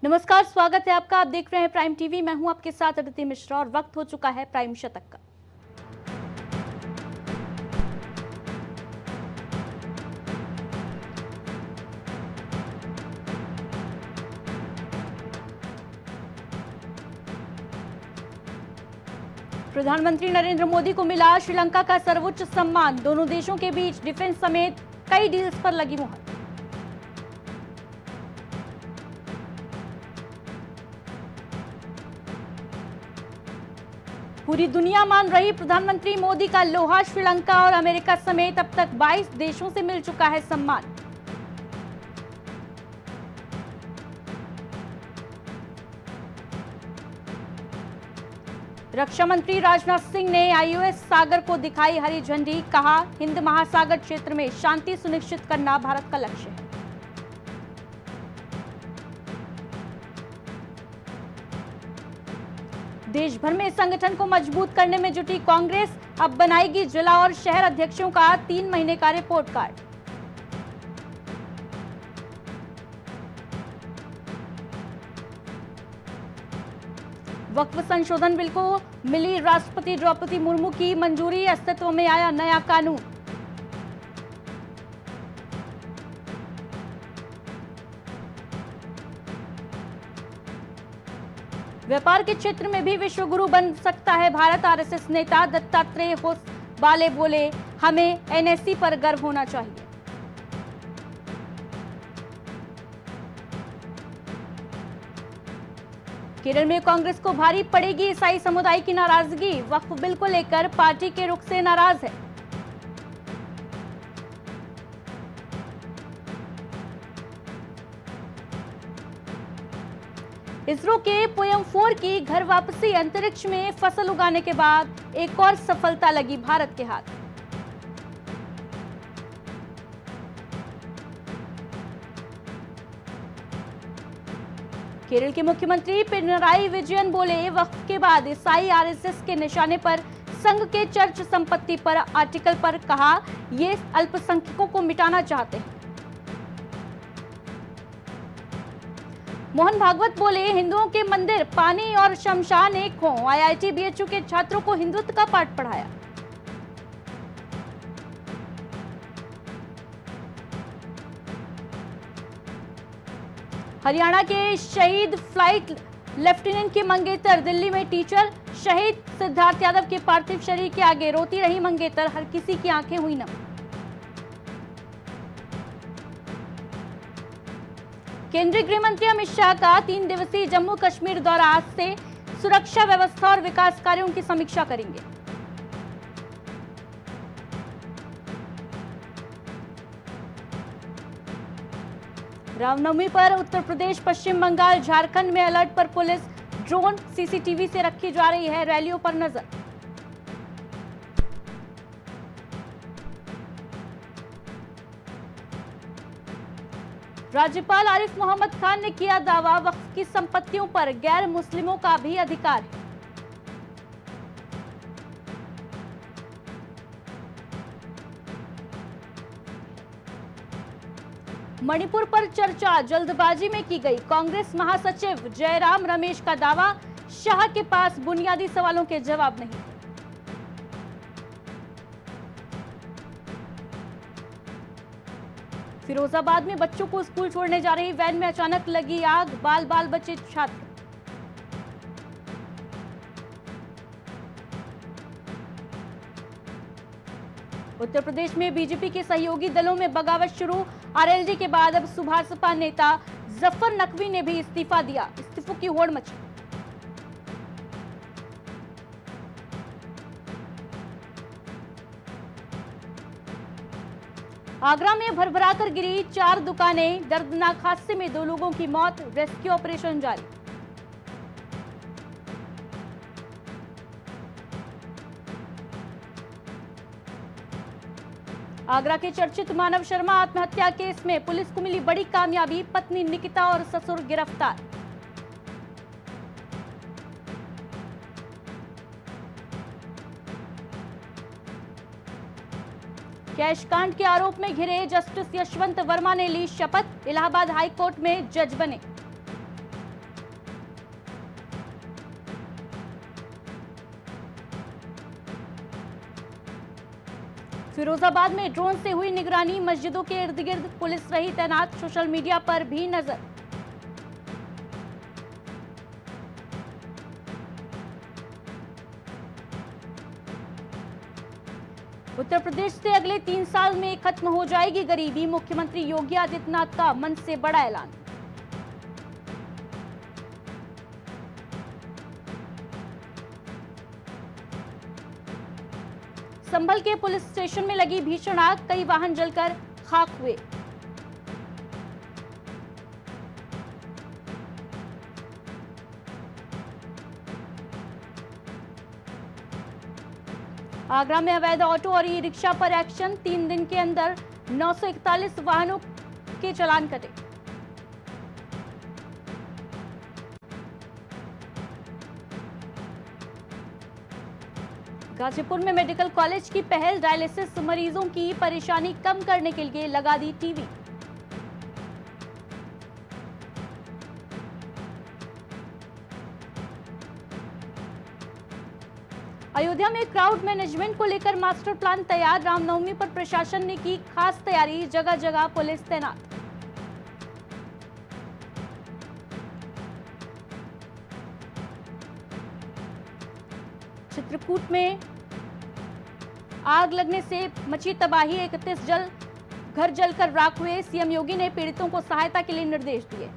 नमस्कार, स्वागत है आपका। आप देख रहे हैं प्राइम टीवी। मैं हूं आपके साथ अदिति मिश्रा और वक्त हो चुका है प्राइम शतक का। प्रधानमंत्री नरेंद्र मोदी को मिला श्रीलंका का सर्वोच्च सम्मान। दोनों देशों के बीच डिफेंस समेत कई डील्स पर लगी मुहर। पूरी दुनिया मान रही प्रधानमंत्री मोदी का लोहा। श्रीलंका और अमेरिका समेत अब तक 22 देशों से मिल चुका है सम्मान। रक्षा मंत्री राजनाथ सिंह ने आईओएस सागर को दिखाई हरी झंडी। कहा, हिंद महासागर क्षेत्र में शांति सुनिश्चित करना भारत का लक्ष्य है। देश भर में संगठन को मजबूत करने में जुटी कांग्रेस। अब बनाएगी जिला और शहर अध्यक्षों का 3 महीने का रिपोर्ट कार्ड। वक्फ संशोधन बिल को मिली राष्ट्रपति द्रौपदी मुर्मू की मंजूरी। अस्तित्व में आया नया कानून। व्यापार के क्षेत्र में भी विश्व गुरु बन सकता है भारत। आरएसएस नेता दत्तात्रेय होसबाले बोले, हमें एनएससी पर गर्व होना चाहिए। केरल में कांग्रेस को भारी पड़ेगी ईसाई समुदाय की नाराजगी। वक्फ बिल को लेकर पार्टी के रुख से नाराज है। इसरो के पोयम 4 की घर वापसी। अंतरिक्ष में फसल उगाने के बाद एक और सफलता लगी भारत के हाथ। केरल के मुख्यमंत्री पिनराई विजयन बोले, वक्फ के बाद ईसाई आरएसएस के निशाने पर संघ के चर्च संपत्ति पर आर्टिकल पर कहा, ये अल्पसंख्यकों को मिटाना चाहते हैं। मोहन भागवत बोले, हिंदुओं के मंदिर, पानी और शमशान एक हों। आईआईटी बीएचयू के छात्रों को हिंदुत्व का पाठ पढ़ाया। हरियाणा के शहीद फ्लाइट लेफ्टिनेंट के मंगेतर। दिल्ली में टीचर शहीद सिद्धार्थ यादव के पार्थिव शरीर के आगे रोती रही मंगेतर। हर किसी की आंखें हुई नम। केंद्रीय गृह मंत्री अमित शाह का 3 दिवसीय जम्मू कश्मीर दौरा। आज से सुरक्षा व्यवस्था और विकास कार्यों की समीक्षा करेंगे। रामनवमी पर उत्तर प्रदेश, पश्चिम बंगाल, झारखंड में अलर्ट पर पुलिस। ड्रोन, सीसीटीवी से रखी जा रही है रैलियों पर नजर। राज्यपाल आरिफ मोहम्मद खान ने किया दावा, वक्फ की संपत्तियों पर गैर मुस्लिमों का भी अधिकार है। मणिपुर पर चर्चा जल्दबाजी में की गई। कांग्रेस महासचिव जयराम रमेश का दावा, शाह के पास बुनियादी सवालों के जवाब नहीं। फिरोजाबाद में बच्चों को स्कूल छोड़ने जा रही वैन में अचानक लगी आग। बाल बाल बचे छात्र। उत्तर प्रदेश में बीजेपी के सहयोगी दलों में बगावत शुरू। आरएलडी के बाद अब सुभाषपा नेता जफर नकवी ने भी इस्तीफा दिया। इस्तीफों की होड़ मची। आगरा में भरभराकर गिरी 4 दुकानें। दर्दनाक हादसे में 2 लोगों की मौत। रेस्क्यू ऑपरेशन जारी। आगरा के चर्चित मानव शर्मा आत्महत्या केस में पुलिस को मिली बड़ी कामयाबी। पत्नी निकिता और ससुर गिरफ्तार। कैश कांड के आरोप में घिरे जस्टिस यशवंत वर्मा ने ली शपथ। इलाहाबाद हाई कोर्ट में जज बने। फिरोजाबाद में ड्रोन से हुई निगरानी, मस्जिदों के इर्द गिर्द पुलिस रही तैनात, सोशल मीडिया पर भी नजर। उत्तर प्रदेश से अगले 3 साल में खत्म हो जाएगी गरीबी, मुख्यमंत्री योगी आदित्यनाथ का मन से बड़ा ऐलान। संभल के पुलिस स्टेशन में लगी भीषण आग, कई वाहन जलकर खाक हुए। आगरा में अवैध ऑटो और ई रिक्शा पर एक्शन, 3 दिन के अंदर 941 वाहनों के चालान कटे। गाजीपुर में मेडिकल कॉलेज की पहल, डायलिसिस मरीजों की परेशानी कम करने के लिए लगा दी टीवी। अयोध्या में क्राउड मैनेजमेंट को लेकर मास्टर प्लान तैयार, रामनवमी पर प्रशासन ने की खास तैयारी, जगह जगह पुलिस तैनात। चित्रकूट में आग लगने से मची तबाही, 31 घर जलकर राख हुए, सीएम योगी ने पीड़ितों को सहायता के लिए निर्देश दिए।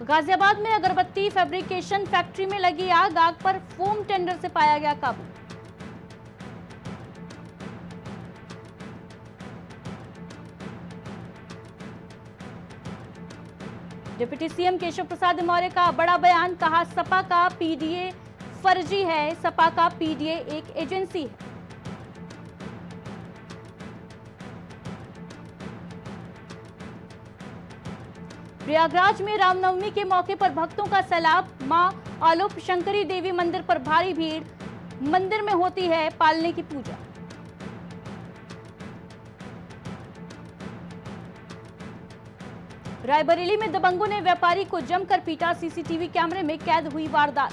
गाजियाबाद में अगरबत्ती फैब्रिकेशन फैक्ट्री में लगी आग, आग पर फोम टेंडर से पाया गया काबू। डिप्टी सीएम केशव प्रसाद मौर्य का बड़ा बयान, कहा सपा का पीडीए फर्जी है, सपा का पीडीए एक एजेंसी है। प्रयागराज में रामनवमी के मौके पर भक्तों का सैलाब, मां आलोप शंकरी देवी मंदिर पर भारी भीड़, मंदिर में होती है पालने की पूजा। रायबरेली में दबंगों ने व्यापारी को जमकर पीटा, सीसीटीवी कैमरे में कैद हुई वारदात।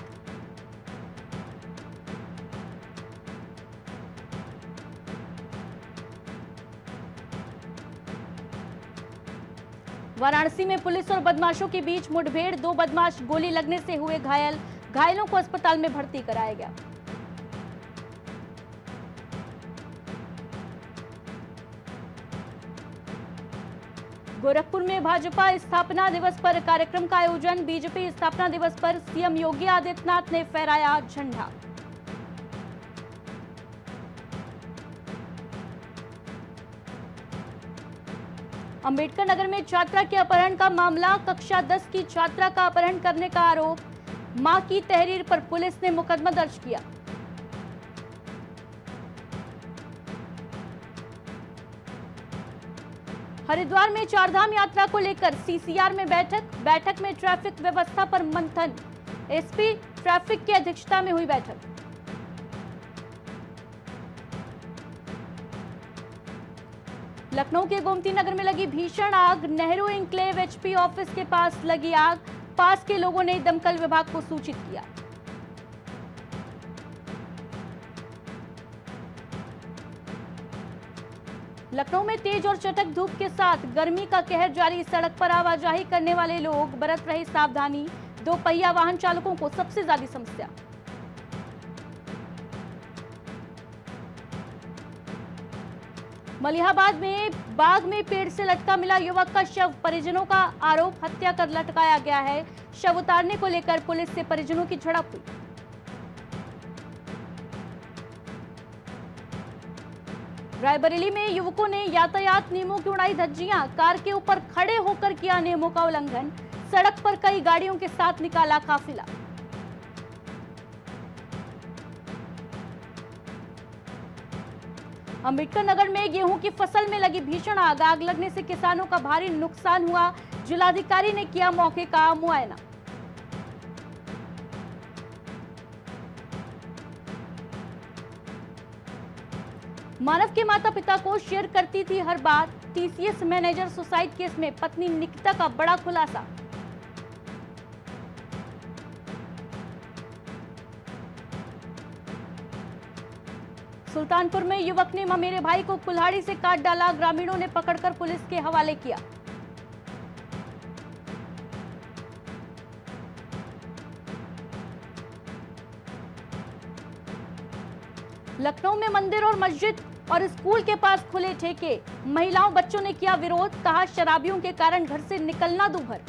वाराणसी में पुलिस और बदमाशों के बीच मुठभेड़, 2 बदमाश गोली लगने से हुए घायल, घायलों को अस्पताल में भर्ती कराया गया। गोरखपुर में भाजपा स्थापना दिवस पर कार्यक्रम का आयोजन, बीजेपी स्थापना दिवस पर सीएम योगी आदित्यनाथ ने फहराया झंडा। अंबेडकर नगर में छात्रा के अपहरण का मामला, कक्षा 10 की छात्रा का अपहरण करने का आरोप, मां की तहरीर पर पुलिस ने मुकदमा दर्ज किया। हरिद्वार में चारधाम यात्रा को लेकर सीसीआर में बैठक में ट्रैफिक व्यवस्था पर मंथन, एसपी ट्रैफिक की अध्यक्षता में हुई बैठक। लखनऊ के गोमती नगर में लगी भीषण आग, नेहरू इंक्लेव एचपी ऑफिस के पास लगी आग, पास के लोगों ने दमकल विभाग को सूचित किया। लखनऊ में तेज और चटक धूप के साथ गर्मी का कहर जारी, सड़क पर आवाजाही करने वाले लोग बरत रहे सावधानी, 2 पहिया वाहन चालकों को सबसे ज्यादा समस्या। मलिहाबाद में बाग में पेड़ से लटका मिला युवक का शव, परिजनों का आरोप हत्या कर लटकाया गया है, शव उतारने को लेकर पुलिस से परिजनों की झड़प हुई। रायबरेली में युवकों ने यातायात नियमों की उड़ाई धज्जियां, कार के ऊपर खड़े होकर किया नियमों का उल्लंघन, सड़क पर कई गाड़ियों के साथ निकाला काफिला। अंबेडकर नगर में गेहूं की फसल में लगी भीषण आग, आग लगने से किसानों का भारी नुकसान हुआ, जिलाधिकारी ने किया मौके का मुआयना। मानव के माता पिता को शेयर करती थी हर बात, टीसीएस मैनेजर सुसाइड केस में पत्नी निकिता का बड़ा खुलासा। सुल्तानपुर में युवक ने ममेरे भाई को कुल्हाड़ी से काट डाला, ग्रामीणों ने पकड़कर पुलिस के हवाले किया। लखनऊ में मंदिर और मस्जिद और स्कूल के पास खुले ठेके, महिलाओं बच्चों ने किया विरोध, कहा शराबियों के कारण घर से निकलना दूभर।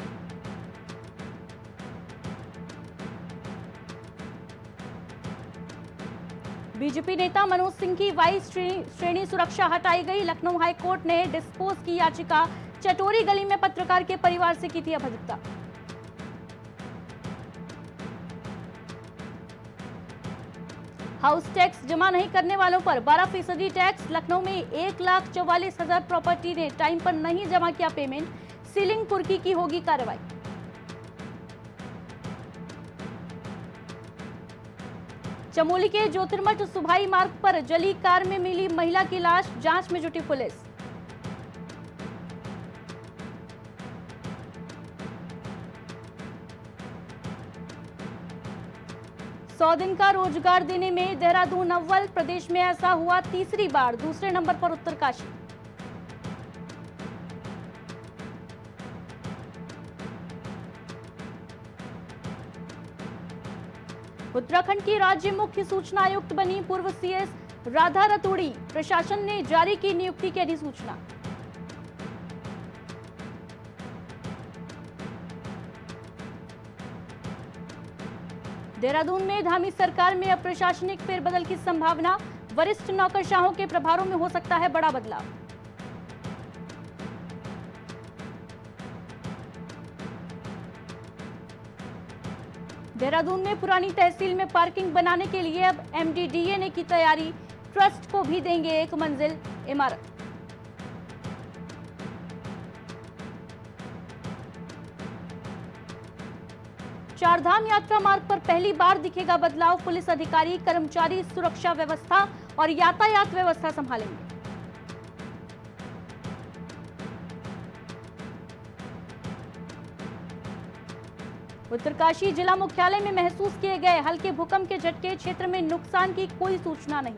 बीजेपी नेता मनोज सिंह की वाइस श्रेणी सुरक्षा हटाई गई, लखनऊ हाईकोर्ट ने डिस्पोज की याचिका, चटोरी गली में पत्रकार के परिवार से की थी अभद्रता। हाउस टैक्स जमा नहीं करने वालों पर 12% टैक्स, लखनऊ में 1,44,000 प्रॉपर्टी ने टाइम पर नहीं जमा किया पेमेंट, सीलिंग कुर्की की होगी कार्रवाई। चमोली के ज्योतिर्मठ सुभाई मार्ग पर जली कार में मिली महिला की लाश, जांच में जुटी पुलिस। सौ दिन का रोजगार देने में देहरादून अव्वल, प्रदेश में ऐसा हुआ तीसरी बार, दूसरे नंबर पर उत्तरकाशी। उत्तराखंड की राज्य मुख्य सूचना आयुक्त बनी पूर्व सीएस राधा रतूड़ी, प्रशासन ने जारी की नियुक्ति की अधिसूचना। देहरादून में धामी सरकार में अब प्रशासनिक फेरबदल की संभावना, वरिष्ठ नौकरशाहों के प्रभारों में हो सकता है बड़ा बदलाव। देहरादून में पुरानी तहसील में पार्किंग बनाने के लिए अब एमडीडीए ने की तैयारी, ट्रस्ट को भी देंगे एक मंजिल इमारत। चारधाम यात्रा मार्ग पर पहली बार दिखेगा बदलाव, पुलिस अधिकारी कर्मचारी सुरक्षा व्यवस्था और यातायात व्यवस्था संभालेंगे। उत्तरकाशी जिला मुख्यालय में महसूस किए गए हल्के भूकंप के झटके, क्षेत्र में नुकसान की कोई सूचना नहीं।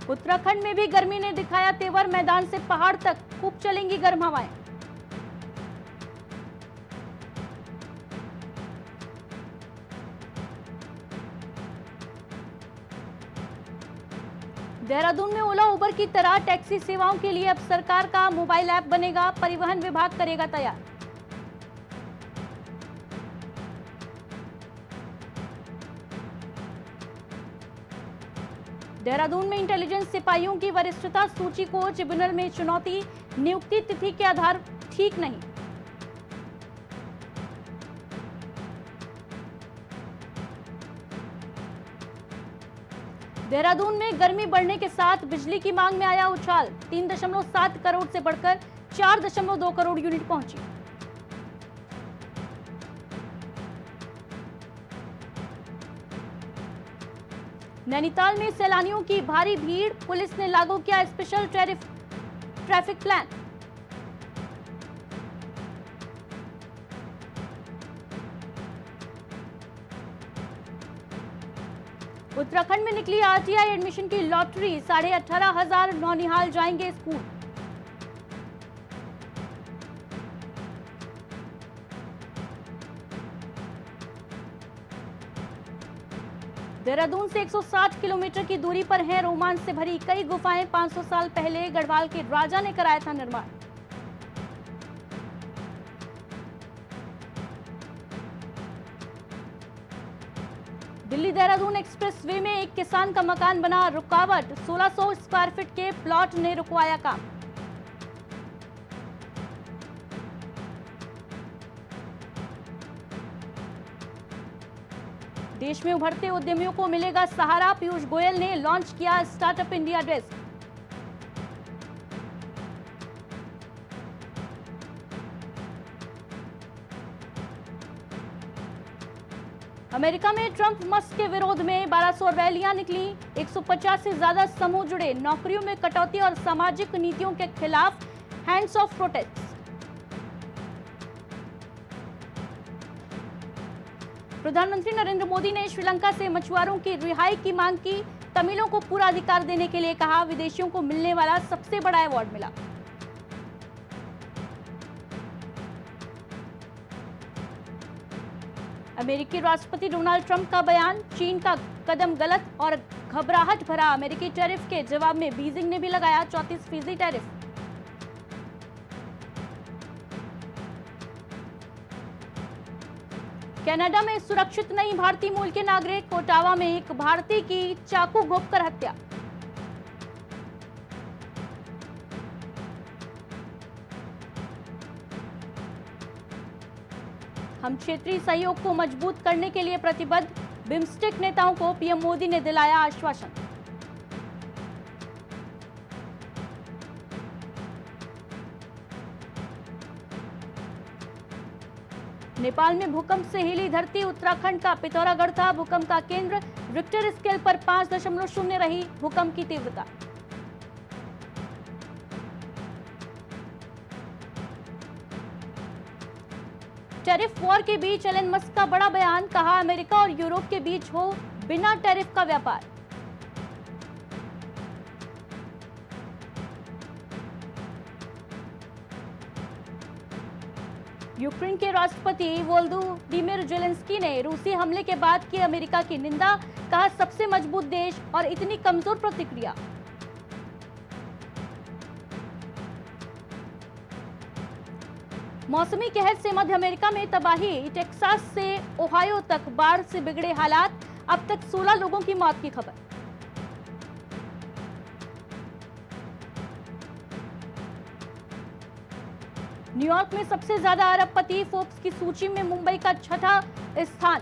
उत्तराखंड में भी गर्मी ने दिखाया तेवर, मैदान से पहाड़ तक खूब चलेंगी गर्म हवाएं। देहरादून में ओला उबर की तरह टैक्सी सेवाओं के लिए अब सरकार का मोबाइल ऐप बनेगा, परिवहन विभाग करेगा तैयार। देहरादून में इंटेलिजेंस सिपाहियों की वरिष्ठता सूची को ट्रिब्यूनल में चुनौती, नियुक्ति तिथि के आधार ठीक नहीं। देहरादून में गर्मी बढ़ने के साथ बिजली की मांग में आया उछाल, 3.7 करोड़ से बढ़कर 4.2 करोड़ यूनिट पहुंची। नैनीताल में सैलानियों की भारी भीड़, पुलिस ने लागू किया स्पेशल ट्रैफिक प्लान। उत्तराखंड में निकली आरटीआई एडमिशन की लॉटरी, 18,500 नौनिहाल जाएंगे स्कूल। देहरादून से 160 किलोमीटर की दूरी पर है रोमांच से भरी कई गुफाएं, 500 साल पहले गढ़वाल के राजा ने कराया था निर्माण। दिल्ली देहरादून एक्सप्रेस वे में एक किसान का मकान बना रुकावट, 1600 स्क्वायर फीट के प्लॉट ने रुकवाया काम। देश में उभरते उद्यमियों को मिलेगा सहारा, पीयूष गोयल ने लॉन्च किया स्टार्टअप इंडिया डेस्क। अमेरिका में ट्रंप मस्क के विरोध में 1200 रैलियां निकली, 150 से ज्यादा समूह जुड़े, नौकरियों में कटौती और सामाजिक नीतियों के खिलाफ हैंड्स ऑफ प्रोटेस्ट। प्रधानमंत्री नरेंद्र मोदी ने श्रीलंका से मछुआरों की रिहाई की मांग की। तमिलों को पूरा अधिकार देने के लिए कहा। विदेशियों को मिलने वाला सबसे बड़ा अवार्ड मिला। अमेरिकी राष्ट्रपति डोनाल्ड ट्रंप का बयान, चीन का कदम गलत और घबराहट भरा। अमेरिकी टैरिफ के जवाब में बीजिंग ने भी लगाया 34% टैरिफ। कनाडा में सुरक्षित नहीं भारतीय मूल के नागरिक। ओटावा में एक भारतीय की चाकू घोंपकर हत्या। हम क्षेत्रीय सहयोग को मजबूत करने के लिए प्रतिबद्ध। बिम्स्टेक नेताओं को पीएम मोदी ने दिलाया आश्वासन। नेपाल में भूकंप से हिली धरती। उत्तराखंड का पिथौरागढ़ था भूकंप का केंद्र। रिक्टर स्केल पर 5.0 रही भूकंप की तीव्रता। टैरिफ वॉर के बीच एलन मस्क का बड़ा बयान, कहा अमेरिका और यूरोप के बीच हो बिना टैरिफ का व्यापार। यूक्रेन के राष्ट्रपति वोलोदिमीर जेलेंस्की ने रूसी हमले के बाद की अमेरिका की निंदा, कहा सबसे मजबूत देश और इतनी कमजोर प्रतिक्रिया। मौसमी कहर से मध्य अमेरिका में तबाही। टेक्सास से ओहायो तक बाढ़ से बिगड़े हालात। अब तक 16 लोगों की मौत की खबर। न्यूयॉर्क में सबसे ज्यादा अरबपति। फोर्ब्स की सूची में मुंबई का छठा स्थान।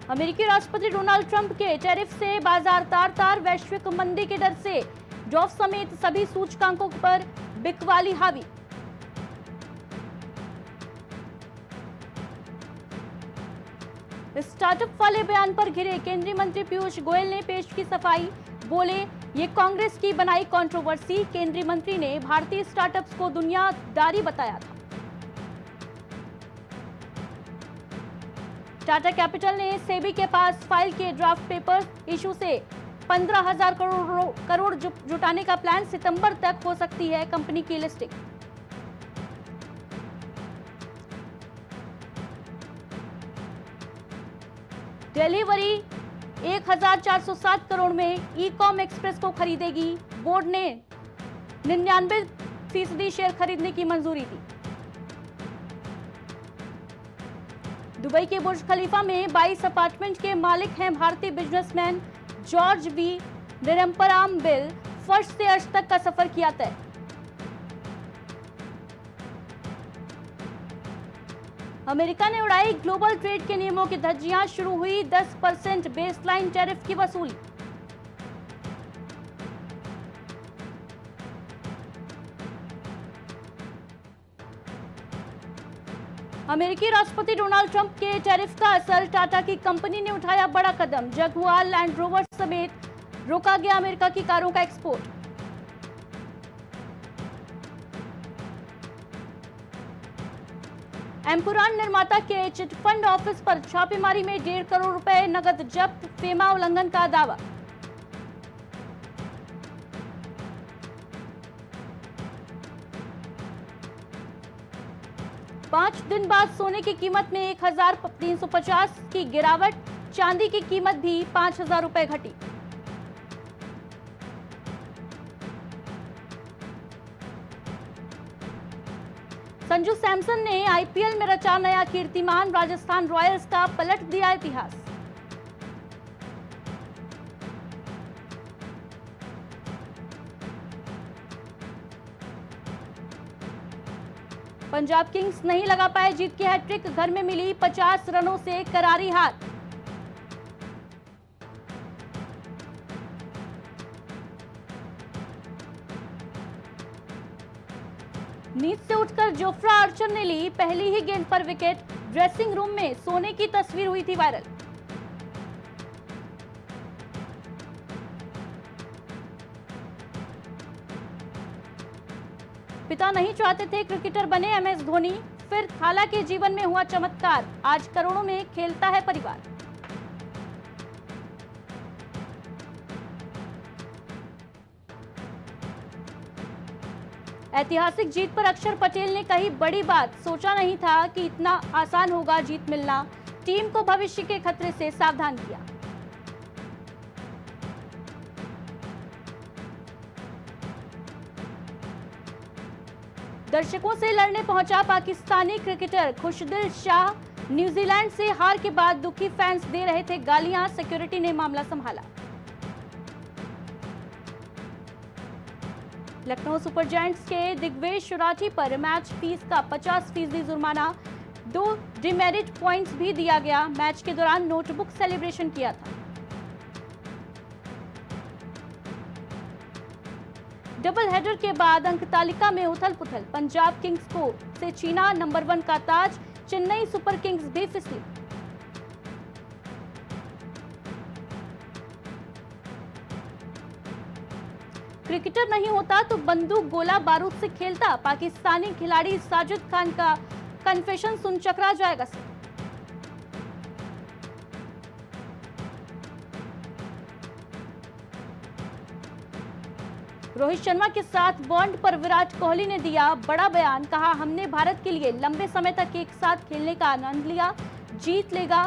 अमेरिकी राष्ट्रपति डोनाल्ड ट्रंप के टैरिफ से बाजार तार-तार। वैश्विक मंदी के डर से डॉव समेत सभी सूचकांकों पर बिकवाली हावी। स्टार्टअप वाले बयान पर घिरे केंद्रीय मंत्री पीयूष गोयल ने पेश की सफाई। बोले ये कांग्रेस की बनाई कंट्रोवर्सी। केंद्रीय मंत्री ने भारतीय स्टार्टअप्स को दुनियादारी बताया था। टाटा कैपिटल ने सेबी के पास फाइल किए ड्राफ्ट पेपर। इशू से 15,000 करोड़ जुटाने का प्लान। सितंबर तक हो सकती है कंपनी की लिस्टिंग। डिलीवरी 1,407 करोड़ में ई कॉम एक्सप्रेस को खरीदेगी। बोर्ड ने 99% शेयर खरीदने की मंजूरी दी। दुबई के बुर्ज खलीफा में 22 अपार्टमेंट के मालिक हैं भारतीय बिजनेसमैन जॉर्ज वी निरंपराम्बिल। फर्श से अर्श तक का सफर किया तय। अमेरिका ने उड़ाई ग्लोबल ट्रेड के नियमों की धज्जियां। शुरू हुई 10% बेसलाइन टैरिफ की वसूली। अमेरिकी राष्ट्रपति डोनाल्ड ट्रंप के टैरिफ का असर। टाटा की कंपनी ने उठाया बड़ा कदम। जगुआर लैंड रोवर समेत रोका गया अमेरिका की कारों का एक्सपोर्ट। एम्पुरान निर्माता के चिटफंड ऑफिस पर छापेमारी में 1.5 करोड़ रुपए नगद जब्त। फेमा उल्लंघन का दावा। पांच दिन बाद सोने की कीमत में 1,350 की गिरावट। चांदी की कीमत भी 5,000 रुपए घटी। संजू सैमसन ने आईपीएल में रचा नया कीर्तिमान। राजस्थान रॉयल्स का पलट दिया इतिहास। पंजाब किंग्स नहीं लगा पाए जीत की हैट्रिक। घर में मिली 50 रनों से करारी हार। नींद से उठकर जोफ्रा आर्चर ने ली पहली ही गेंद पर विकेट। ड्रेसिंग रूम में सोने की तस्वीर हुई थी वायरल। पिता नहीं चाहते थे क्रिकेटर बने MS धोनी, फिर थाला के जीवन में हुआ चमत्कार, आज करोड़ों में खेलता है परिवार। ऐतिहासिक जीत पर अक्षर पटेल ने कही बड़ी बात, सोचा नहीं था कि इतना आसान होगा जीत मिलना, टीम को भविष्य के खतरे से सावधान किया। दर्शकों से लड़ने पहुंचा पाकिस्तानी क्रिकेटर खुशदिल शाह, न्यूजीलैंड से हार के बाद दुखी फैंस दे रहे थे गालियां, सिक्योरिटी ने मामला संभाला। लखनऊ सुपर जायंट्स के दिग्विजय शुराठी पर मैच फीस का 50% जुर्माना, 2 डिमेरिट पॉइंट्स भी दिया गया। मैच के दौरान नोटबुक सेलिब्रेशन किया था। डबल हेडर के बाद अंक तालिका में उथल पुथल, पंजाब किंग्स को से छीना नंबर 1 का ताज, चेन्नई सुपर किंग्स भी फिसली। क्रिकेटर नहीं होता तो बंदूक गोला बारूद से खेलता, पाकिस्तानी खिलाड़ी साजिद खान का कन्फेशन सुन चकरा जाएगा सर। रोहित शर्मा के साथ बॉन्ड पर विराट कोहली ने दिया बड़ा बयान, कहा हमने भारत के लिए लंबे समय तक एक साथ खेलने का आनंद लिया, जीत लेगा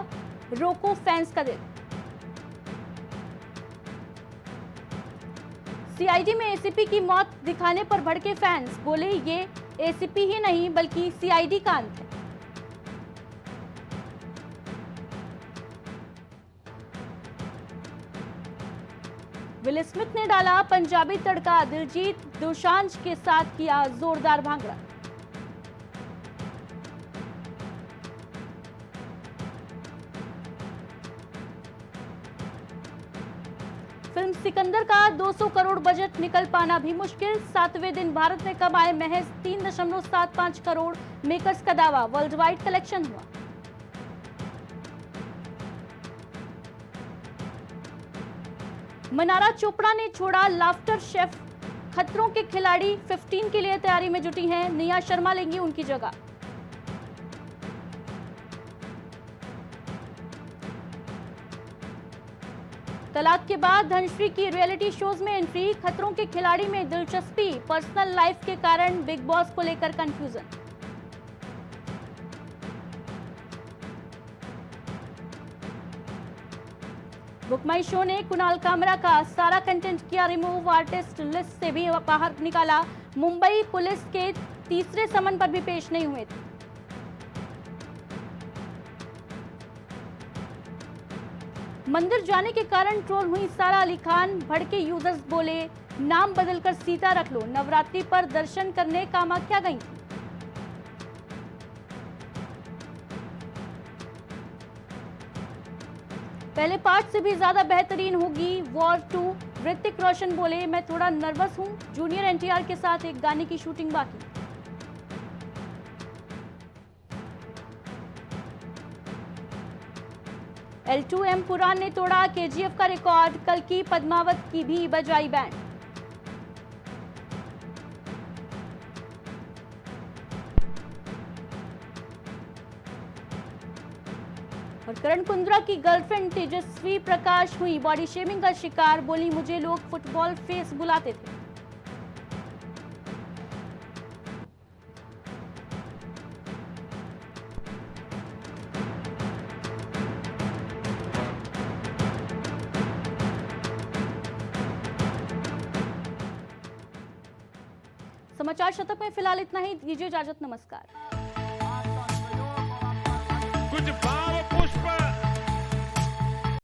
रोको फैंस का दिल। सीआईडी में एसीपी की मौत दिखाने पर भड़के फैंस, बोले ये एसीपी ही नहीं बल्कि सीआईडी का अंत है। विल स्मिथ ने डाला पंजाबी तड़का, दिलजीत दोसांझ के साथ किया जोरदार भांगड़ा। फिल्म सिकंदर का 200 करोड़ बजट निकल पाना भी मुश्किल, 7वें दिन भारत ने कमाए महज 3.75 करोड़, मेकर्स का दावा, वर्ल्ड वाइड कलेक्शन हुआ। मनारा चोपड़ा ने छोड़ा लाफ्टर शेफ, खतरों के खिलाड़ी 15 के लिए तैयारी में जुटी हैं, निया शर्मा लेंगी उनकी जगह। तलाक के बाद धनश्री की रियलिटी शोज में एंट्री, खतरों के खिलाड़ी में दिलचस्पी, पर्सनल लाइफ के कारण बिग बॉस को लेकर कंफ्यूजन। बुक माई शो ने कुणाल कामरा का सारा कंटेंट किया रिमूव, आर्टिस्ट लिस्ट से भी बाहर निकाला, मुंबई पुलिस के तीसरे समन पर भी पेश नहीं हुए थे। मंदिर जाने के कारण ट्रोल हुई सारा अली खान, भड़के यूजर्स बोले नाम बदलकर सीता रख लो, नवरात्रि पर दर्शन करने कामाख्या गई थी। पहले पार्ट से भी ज्यादा बेहतरीन होगी वॉर 2, ऋतिक रोशन बोले मैं थोड़ा नर्वस हूं, जूनियर एनटीआर के साथ एक गाने की शूटिंग बाकी। L2M पुराण ने तोड़ा KGF का रिकॉर्ड, कल की पद्मावत की भी बजाई बैंड। और करण कुंद्रा की गर्लफ्रेंड तेजस्वी प्रकाश हुई बॉडी शेमिंग का शिकार, बोली मुझे लोग फुटबॉल फेस बुलाते थे। समाचार शतक में फिलहाल इतना ही, दीजिए इजाजत, नमस्कार। कुछ भाव पुष्प